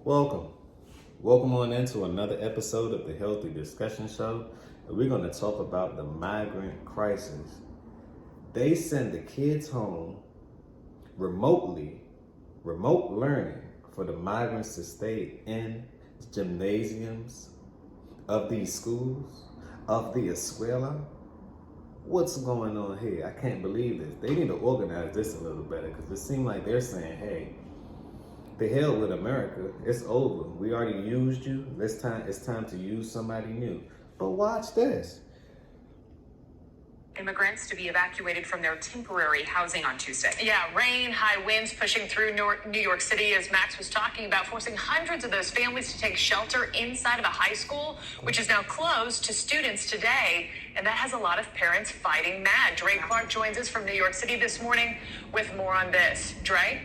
Welcome. Welcome on into another episode of the Healthy Discussion Show. We're going to talk about the migrant crisis. They send the kids home remotely, remote learning for the migrants to stay in gymnasiums of these schools, of the escuela. What's going on here? I can't believe this. They need to organize this a little better because it seems like they're saying, hey, the hell with America. It's over. We already used you. It's time to use somebody new. But watch this. Immigrants to be evacuated from their temporary housing on Tuesday. Yeah, rain, high winds pushing through New York City, as Max was talking about, forcing hundreds of those families to take shelter inside of a high school, which is now closed to students today. And that has a lot of parents fighting mad. Dre Clark joins us from New York City this morning with more on this. Dre?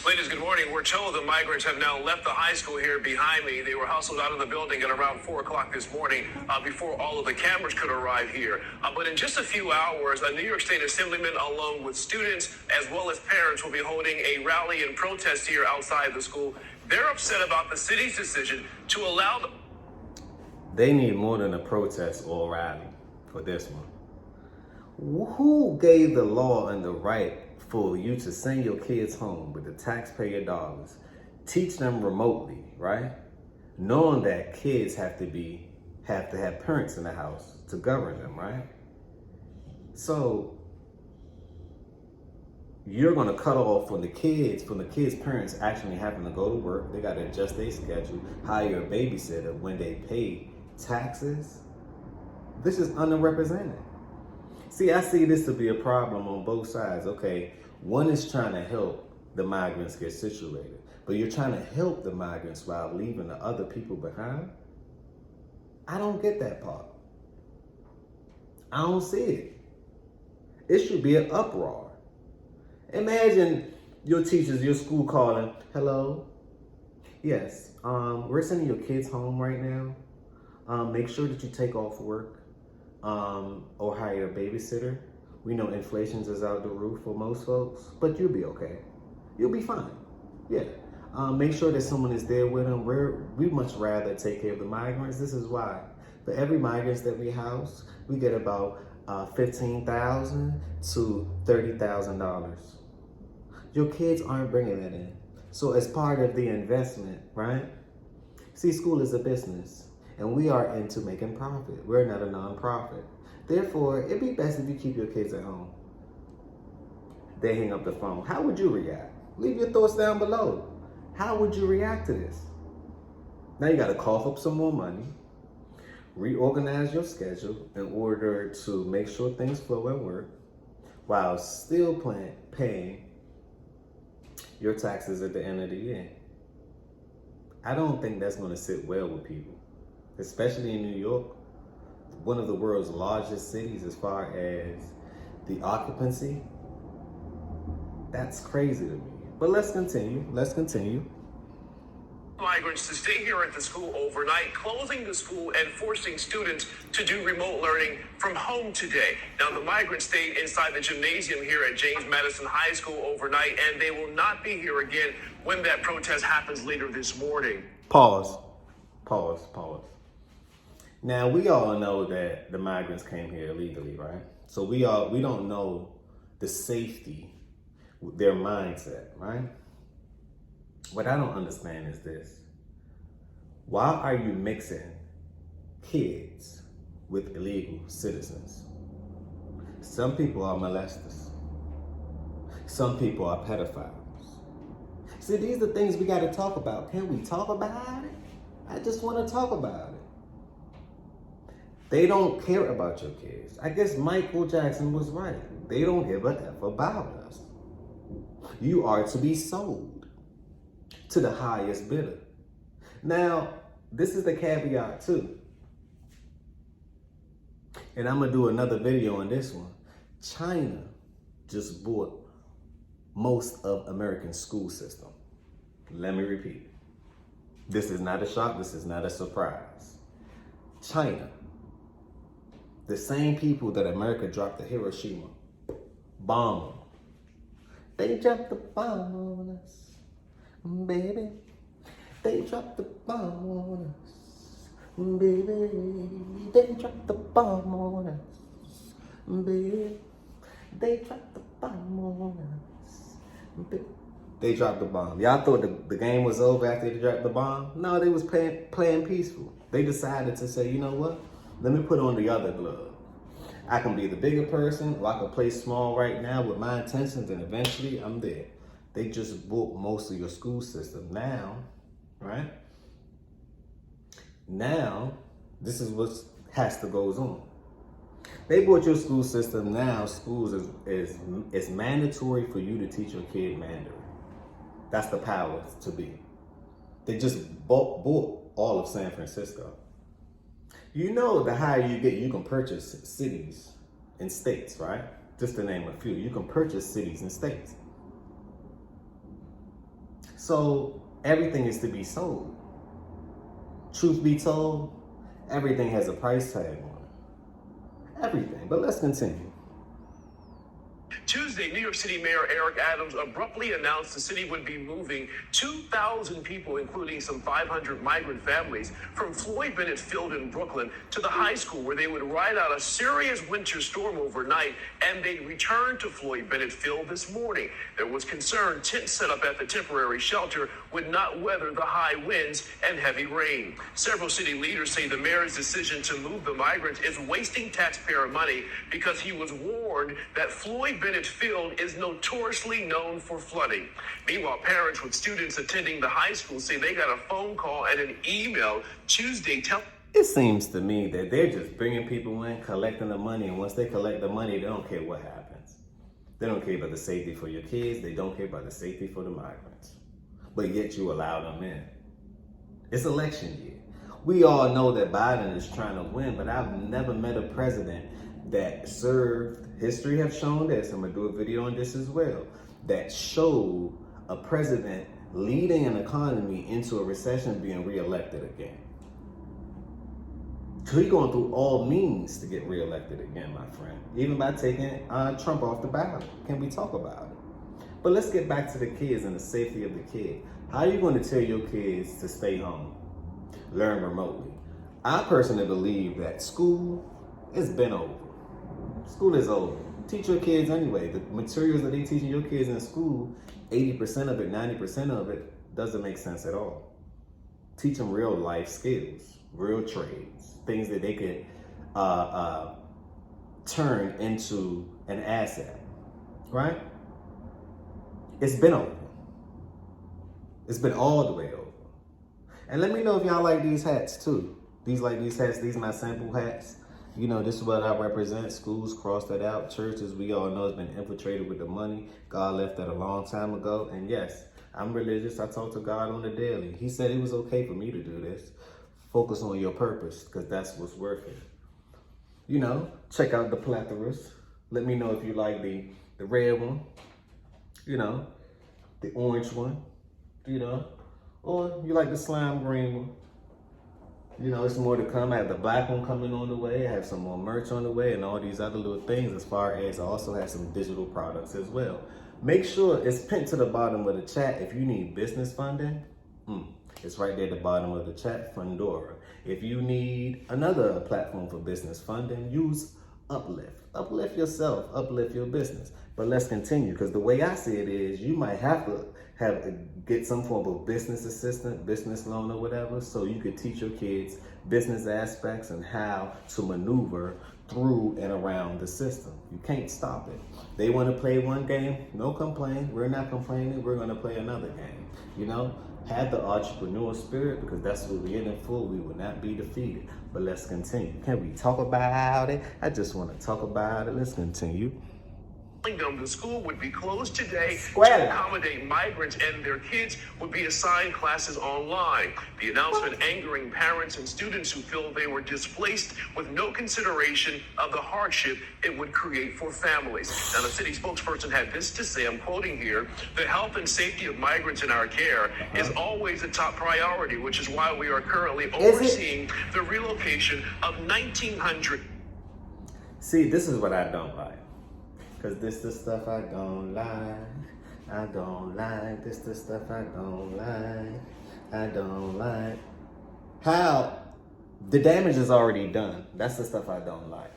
Ladies, good morning. We're told the migrants have now left the high school here behind me. They were hustled out of the building at around 4 o'clock this morning before all of the cameras could arrive here. But in just a few hours, a New York State Assemblyman, along with students as well as parents, will be holding a rally and protest here outside the school. They're upset about the city's decision to allow They need more than a protest or a rally for this one. Who gave the law and the right for you to send your kids home with the taxpayer dollars, teach them remotely, right? Knowing that kids have to have parents in the house to govern them, right? So you're gonna cut off from the kids' parents actually having to go to work. They gotta adjust their schedule, hire a babysitter when they pay taxes. This is underrepresented. See, I see this to be a problem on both sides. Okay, one is trying to help the migrants get situated, but you're trying to help the migrants while leaving the other people behind. I don't get that part. I don't see it. It should be an uproar. Imagine your teachers, your school calling, hello, yes, we're sending your kids home right now. Make sure that you take off work or hire a babysitter. We know inflation is out the roof for most folks, but you'll be okay. You'll be fine. Yeah. Make sure that someone is there with them. We much rather take care of the migrants. This is why. For every migrants that we house, we get about $15,000 to $30,000. Your kids aren't bringing that in. So as part of the investment, right? See, school is a business. And we are into making profit. We're not a nonprofit. Therefore, it'd be best if you keep your kids at home. They hang up the phone. How would you react? Leave your thoughts down below. How would you react to this? Now you got to cough up some more money, reorganize your schedule in order to make sure things flow and work, while still paying your taxes at the end of the year. I don't think that's going to sit well with people. Especially in New York, one of the world's largest cities as far as the occupancy. That's crazy to me. But let's continue. migrants to stay here at the school overnight, closing the school and forcing students to do remote learning from home today. Now, the migrants stayed inside the gymnasium here at James Madison High School overnight, and they will not be here again when that protest happens later this morning. Pause. Now, we all know that the migrants came here illegally, right? So we don't know the safety, their mindset, right? What I don't understand is this. Why are you mixing kids with illegal citizens? Some people are molesters. Some people are pedophiles. See, these are things we got to talk about. Can we talk about it? I just want to talk about it. They don't care about your kids. I guess Michael Jackson was right. They don't give a F about us. You are to be sold to the highest bidder. Now, this is the caveat too. And I'm gonna do another video on this one. China just bought most of American school system. Let me repeat. This is not a shock, this is not a surprise. China, the same people that America dropped the Hiroshima bomb on. They dropped the bomb on us. Baby, they dropped the bomb on us. Baby, they dropped the bomb on us. Baby, they dropped the bomb on us. They dropped the bomb. Y'all thought the game was over after they dropped the bomb? No, they was playing peaceful. They decided to say, you know what? Let me put on the other glove. I can be the bigger person, or I can play small right now with my intentions, and eventually I'm there. They just bought most of your school system. Now, right? Now, this is what has to goes on. They bought your school system. Now, schools is mandatory for you to teach your kid Mandarin. That's the power to be. They just bought all of San Francisco. You know, the higher you get, you can purchase cities and states, right? Just to name a few. You can purchase cities and states. So everything is to be sold. Truth be told, everything has a price tag on it. Everything. But let's continue. Tuesday, New York City Mayor Eric Adams abruptly announced the city would be moving 2,000 people, including some 500 migrant families, from Floyd Bennett Field in Brooklyn to the high school, where they would ride out a serious winter storm overnight, and they'd return to Floyd Bennett Field this morning. There was concern tents set up at the temporary shelter would not weather the high winds and heavy rain. Several city leaders say the mayor's decision to move the migrants is wasting taxpayer money because he was warned that Floyd Bennett Field is notoriously known for flooding. Meanwhile, parents with students attending the high school say they got a phone call and an email Tuesday telling. It seems to me that they're just bringing people in, collecting the money, and once they collect the money, they don't care what happens. They don't care about the safety for your kids. They don't care about the safety for the migrants. But yet you allow them in. It's election year. We all know that Biden is trying to win, but I've never met a president that served, history have shown this, I'm gonna do a video on this as well, that showed a president leading an economy into a recession being reelected again. So he's going through all means to get reelected again, my friend, even by taking Trump off the ballot. Can we talk about it? But let's get back to the kids and the safety of the kid. How are you going to tell your kids to stay home, learn remotely? I personally believe that school has been over. School is over. Teach your kids anyway. The materials that they teaching your kids in school, 80% of it, 90% of it, doesn't make sense at all. Teach them real life skills, real trades, things that they could turn into an asset, right? It's been over. It's been all the way over. And let me know if y'all like these hats too. These hats, these are my sample hats. You know, this is what I represent. Schools, cross that out. Churches, we all know, has been infiltrated with the money. God left that a long time ago. And yes, I'm religious. I talk to God on the daily. He said it was okay for me to do this. Focus on your purpose, because that's what's working. You know, check out the plethoras. Let me know if you like the red one, you know, the orange one, you know, or you like the slime green one. You know, it's more to come. I have the black one coming on the way. I have some more merch on the way and all these other little things, as far as I also have some digital products as well. Make sure it's pinned to the bottom of the chat. If you need business funding, it's right there at the bottom of the chat, Fundora. If you need another platform for business funding, use Uplift. Uplift yourself, uplift your business. But let's continue, because the way I see it is you might have to get some form of business assistant, business loan or whatever, so you could teach your kids business aspects and how to maneuver through and around the system. You can't stop it. They want to play one game, no complaint. We're not complaining. We're going to play another game. You know, have the entrepreneur spirit, because that's what we're in it for. We will not be defeated. But let's continue. Can we talk about it? I just want to talk about it. Let's continue. The school would be closed today to accommodate migrants, and their kids would be assigned classes online. The announcement angering parents and students who feel they were displaced with no consideration of the hardship it would create for families. Now, the city spokesperson had this to say, I'm quoting here, "The health and safety of migrants in our care is always a top priority, which is why we are currently overseeing the relocation of 1,900. See, this is what I don't like. Because this the stuff I don't like. I don't like this, the stuff I don't like. I don't like. How the damage is already done. That's the stuff I don't like.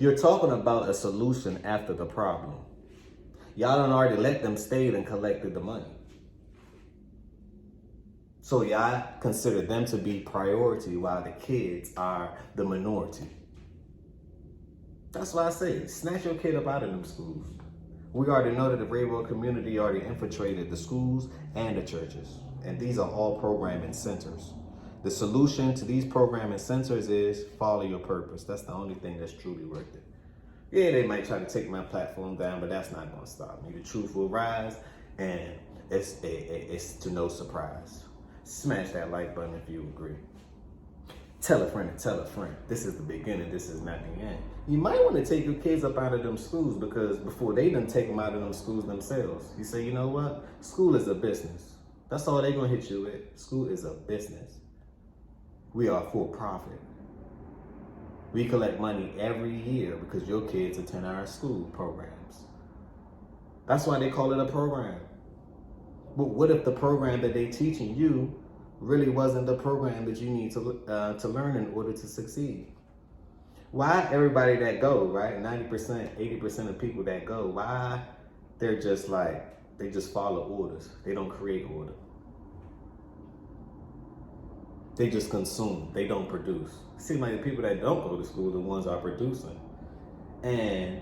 You're talking about a solution after the problem. Y'all done already let them stay and collected the money. So y'all consider them to be priority while the kids are the minority. That's why I say, snatch your kid up out of them schools. We already know that the rainbow community already infiltrated the schools and the churches. And these are all programming centers. The solution to these programming centers is follow your purpose. That's the only thing that's truly worth it. Yeah, they might try to take my platform down, but that's not going to stop me. The truth will rise, and it's to no surprise. Smash that like button if you agree. Tell a friend and tell a friend. This is the beginning. This is not the end. You might want to take your kids up out of them schools, because before they done take them out of them schools themselves, you say, you know what? School is a business. That's all they're going to hit you with. School is a business. We are for profit. We collect money every year because your kids attend our school programs. That's why they call it a program. But what if the program that they teaching you really wasn't the program that you need to learn in order to succeed? Why everybody that go, right? 90%, 80% of people that go, why they're just like, they just follow orders. They don't create order. They just consume. They don't produce. It seems like the people that don't go to school, the ones are producing. And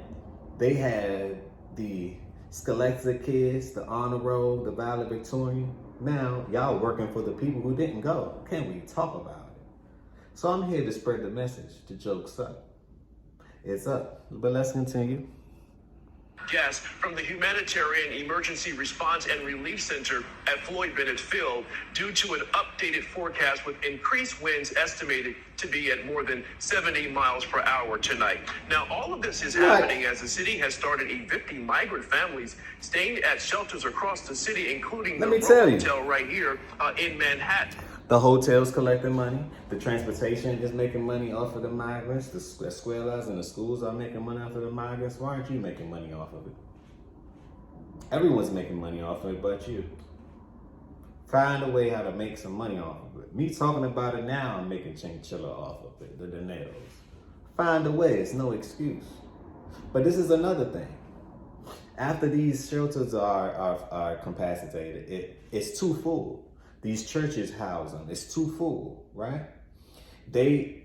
they had the Scholastic kids, the honor roll, the valedictorian. Now, y'all working for the people who didn't go. Can we talk about it? So I'm here to spread the message. The joke's up. It's up. But let's continue. Yes, from the Humanitarian Emergency Response and Relief Center at Floyd Bennett Field, due to an updated forecast with increased winds estimated to be at more than 70 miles per hour tonight. Now, all of this is happening as the city has started evicting migrant families staying at shelters across the city, including the hotel right here in Manhattan. The hotel's collecting money. The transportation is making money off of the migrants. The escuelas and the schools are making money off of the migrants. Why aren't you making money off of it? Everyone's making money off of it but you. Find a way how to make some money off of it. Me talking about it now, I'm making chinchilla off of it, the dineros. Find a way, it's no excuse. But this is another thing. After these shelters are capacitated, it's too full. These churches house them. It's too full, right? The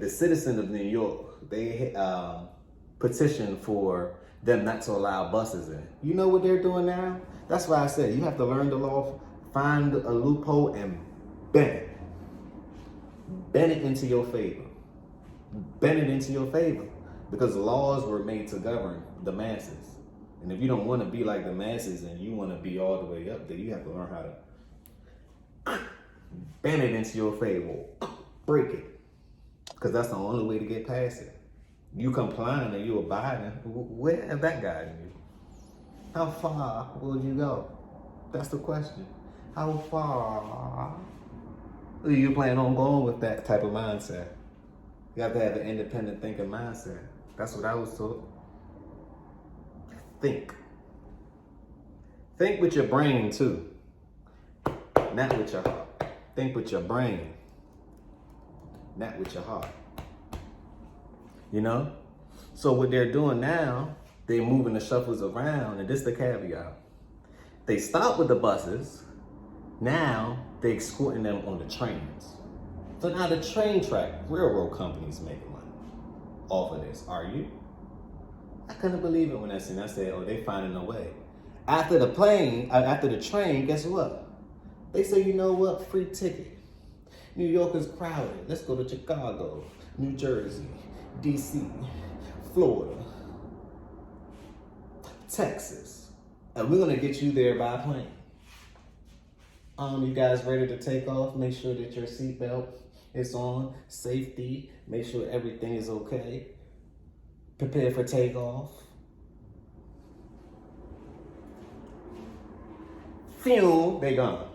citizens of New York, they petitioned for them not to allow buses in. You know what they're doing now? That's why I said you have to learn the law, find a loophole, and bend it. Bend it into your favor. Bend it into your favor. Because laws were made to govern the masses. And if you don't want to be like the masses and you want to be all the way up there, you have to learn how to bend it into your favor. Break it. Because that's the only way to get past it. You complying and you abiding. Where have that gotten you? How far will you go? That's the question. How far do you plan on going with that type of mindset? You have to have an independent thinking mindset. That's what I was taught. Think. Think with your brain too. Not with your heart. Think with your brain. Not with your heart. You know? So what they're doing now, they're moving the shuffles around, and this is the caveat. They stop with the buses. Now they're escorting them on the trains. So now the train track, railroad companies making money off of this. Are you? I couldn't believe it when I seen. I said, "Oh, they finding a way." After the train, guess what? They say, you know what? Free ticket. New York is crowded. Let's go to Chicago, New Jersey, DC, Florida, Texas, and we're gonna get you there by plane. You guys ready to take off? Make sure that your seatbelt is on. Safety. Make sure everything is okay. Prepare for takeoff. Phew, they gone.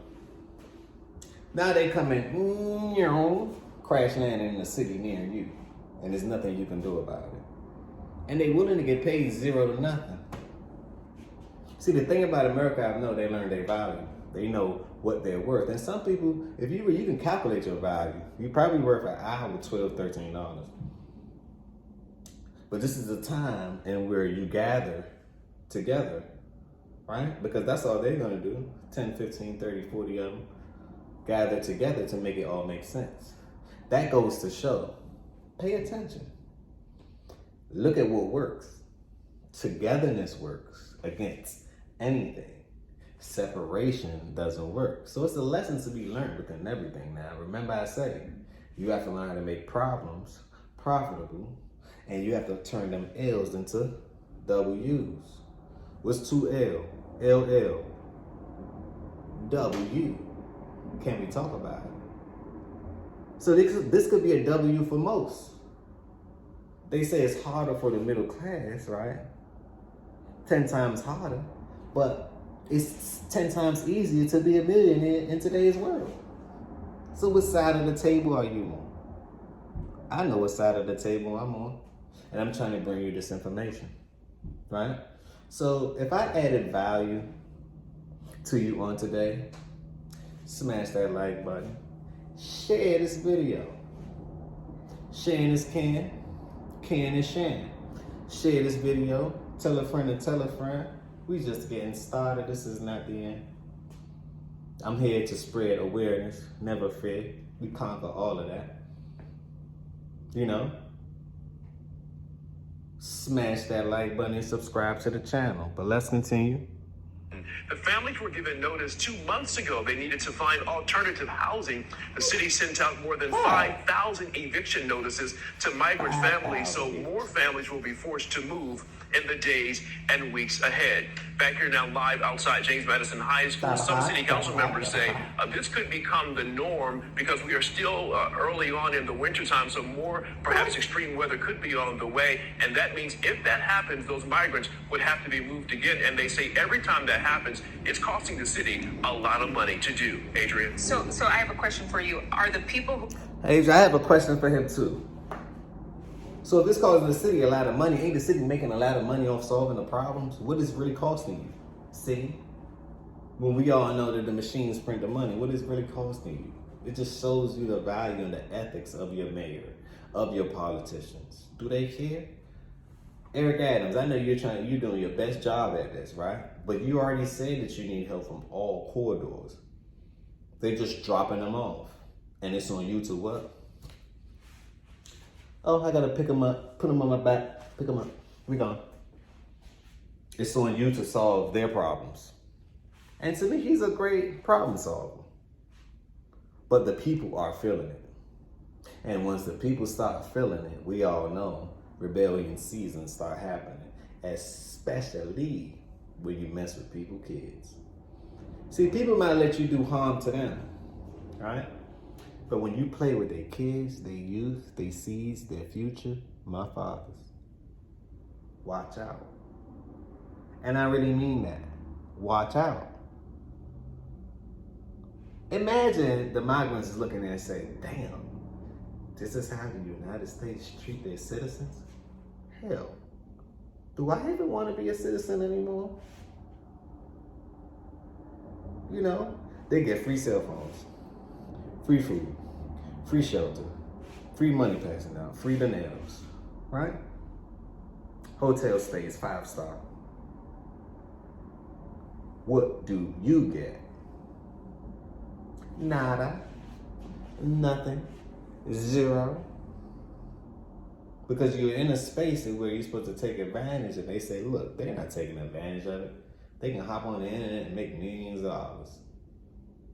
Now they coming, crash landing in the city near you, and there's nothing you can do about it. And they willing to get paid 0 to nothing. See, the thing about America, I know they learn their value. They know what they're worth. And some people, if you can calculate your value. You're probably worth an hour $12, $13. But this is the time and where you gather together, right? Because that's all they're gonna do. 10, 15, 30, 40 of them gather together to make it all make sense. That goes to show, pay attention. Look at what works. Togetherness works against anything. Separation doesn't work. So it's a lesson to be learned within everything. Now, remember I say, you have to learn how to make problems profitable, and you have to turn them L's into W's. What's 2L? LL. W. Can we talk about it? So this could be a W for most. They say it's harder for the middle class, right? 10 times harder, but it's 10 times easier to be a millionaire in today's world. So what side of the table are you on? I know what side of the table I'm on, and I'm trying to bring you this information, right? So if I added value to you on today, smash that like button, share this video. Sharing is can is sharing. Share this video, tell a friend to tell a friend. We just getting started. This is not the end. I'm here to spread awareness, never fear. We conquer all of that. You know? Smash that like button and subscribe to the channel. But let's continue. The families were given notice 2 months ago they needed to find alternative housing. The city sent out more than 5,000 eviction notices to migrant families, so more families will be forced to move in the days and weeks ahead. Back here now live outside James Madison High School, some city council members say this could become the norm because we are still early on in the wintertime, so more perhaps extreme weather could be on the way. And that means if that happens, those migrants would have to be moved again. And they say every time that happens, it's costing the city a lot of money to do. Adrian? So I have a question for you. Are the people who... Adrian, I have a question for him too. So if it's costing the city a lot of money, ain't the city making a lot of money off solving the problems? What is really costing you, city? When we all know that the machines print the money, what is really costing you? It just shows you the value and the ethics of your mayor, of your politicians. Do they care? Eric Adams, I know you're doing your best job at this, right? But you already said that you need help from all corridors. They're just dropping them off. And it's on you to what? Oh, I gotta pick them up, put them on my back, pick them up. We gone. It's on you to solve their problems. And to me, he's a great problem solver. But the people are feeling it. And once the people start feeling it, we all know rebellion seasons start happening, especially when you mess with people's kids. See, people might let you do harm to them, right? But when you play with their kids, their youth, their seeds, their future, my fathers, watch out. And I really mean that. Watch out. Imagine the migrants is looking there and say, damn, this is how the United States treat their citizens? Hell, do I even want to be a citizen anymore? You know, they get free cell phones, free food, free shelter, free money passing out, free the nails, right? Hotel stays 5-star. What do you get? Nada, nothing, zero. Because you're in a space where you're supposed to take advantage, and they say, look, they're not taking advantage of it. They can hop on the internet and make millions of dollars.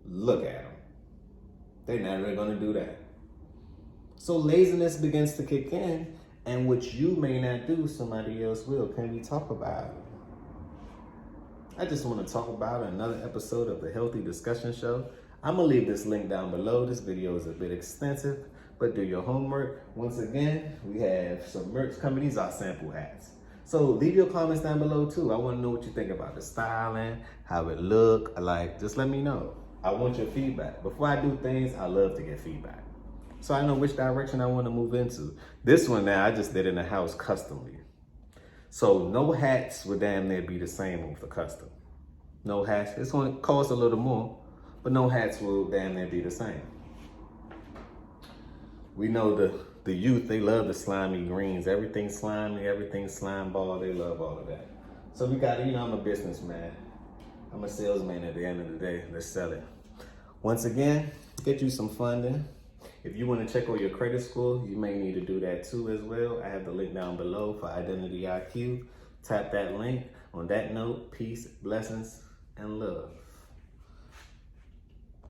Look at them. They're not really going to do that. So laziness begins to kick in, and what you may not do, somebody else will. Can we talk about it? I just want to talk about another episode of the Healthy Discussion Show. I'm going to leave this link down below. This video is a bit extensive, but do your homework. Once again, we have some merch coming. These are sample hats. So leave your comments down below too. I want to know what you think about the styling, how it look. Just let me know. I want your feedback. Before I do things, I love to get feedback, so I know which direction I want to move into. This one now, I just did in the house customly. So no hats would damn near be the same with the custom. No hats. It's going to cost a little more, but no hats will damn near be the same. We know the youth, they love the slimy greens. Everything slimy, everything slime ball. They love all of that. So we got, I'm a businessman. I'm a salesman at the end of the day. Let's sell it. Once again, get you some funding. If you want to check out your credit score, you may need to do that too as well. I have the link down below for Identity IQ. Tap that link. On that note, peace, blessings, and love.